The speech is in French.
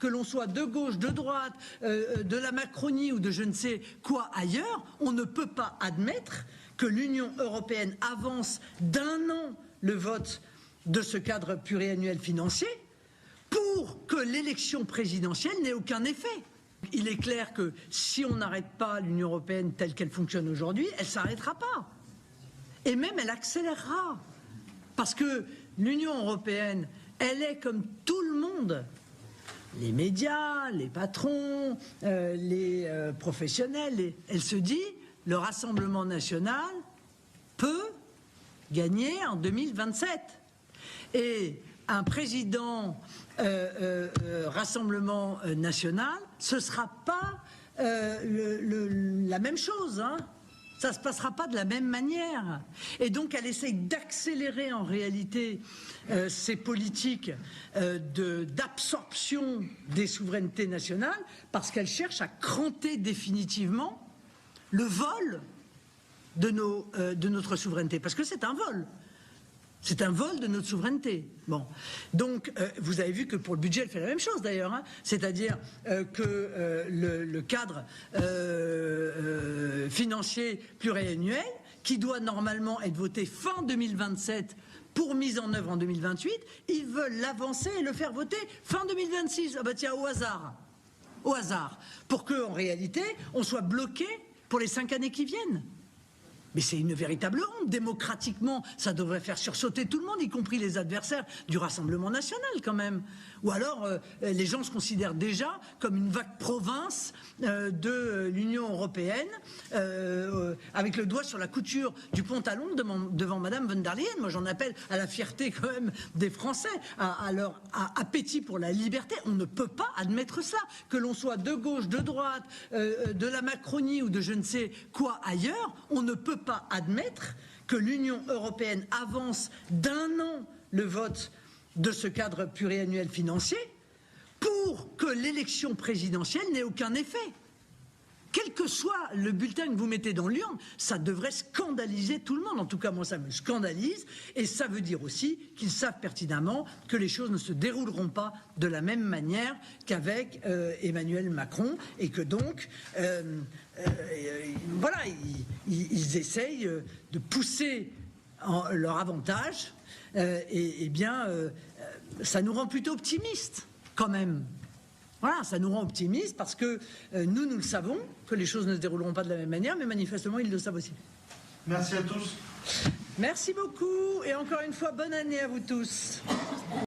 que l'on soit de gauche, de droite, de la Macronie ou de je ne sais quoi ailleurs, on ne peut pas admettre que l'Union européenne avance d'un an le vote de ce cadre pluriannuel financier pour que l'élection présidentielle n'ait aucun effet. Il est clair que si on n'arrête pas l'Union européenne telle qu'elle fonctionne aujourd'hui, elle ne s'arrêtera pas. Et même elle accélérera. Parce que l'Union européenne, elle est comme tout le monde. Les médias, les patrons, les professionnels, elle se dit, le Rassemblement national peut gagner en 2027. Et un président Rassemblement national, ce ne sera pas la même chose, hein. Ça ne se passera pas de la même manière. Et donc elle essaye d'accélérer en réalité ces politiques d'absorption des souverainetés nationales parce qu'elle cherche à cranter définitivement le vol de notre souveraineté. Parce que c'est un vol. C'est un vol de notre souveraineté. Bon. Donc, vous avez vu que pour le budget, elle fait la même chose d'ailleurs. Hein. C'est-à-dire que le cadre financier pluriannuel, qui doit normalement être voté fin 2027 pour mise en œuvre en 2028, ils veulent l'avancer et le faire voter fin 2026. Ah bah tiens, au hasard. Au hasard. Pour qu'en réalité, on soit bloqué pour les 5 années qui viennent. Mais c'est une véritable honte. Démocratiquement, ça devrait faire sursauter tout le monde, y compris les adversaires du Rassemblement national quand même. Ou alors, les gens se considèrent déjà comme une vague province de l'Union européenne, avec le doigt sur la couture du pantalon devant Madame von der Leyen. Moi, j'en appelle à la fierté quand même des Français, à leur appétit pour la liberté. On ne peut pas admettre ça. Que l'on soit de gauche, de droite, de la Macronie ou de je ne sais quoi ailleurs, on ne peut pas admettre que l'Union européenne avance d'un an le vote de ce cadre pluriannuel financier pour que l'élection présidentielle n'ait aucun effet. Quel que soit le bulletin que vous mettez dans l'urne, ça devrait scandaliser tout le monde. En tout cas, moi, ça me scandalise. Et ça veut dire aussi qu'ils savent pertinemment que les choses ne se dérouleront pas de la même manière qu'avec Emmanuel Macron. Et que donc, voilà, ils essayent de pousser leur avantage. Et bien, ça nous rend plutôt optimistes, quand même. Voilà, ça nous rend optimistes parce que nous le savons, que les choses ne se dérouleront pas de la même manière, mais manifestement, ils le savent aussi. Merci à tous. Merci beaucoup et encore une fois, bonne année à vous tous.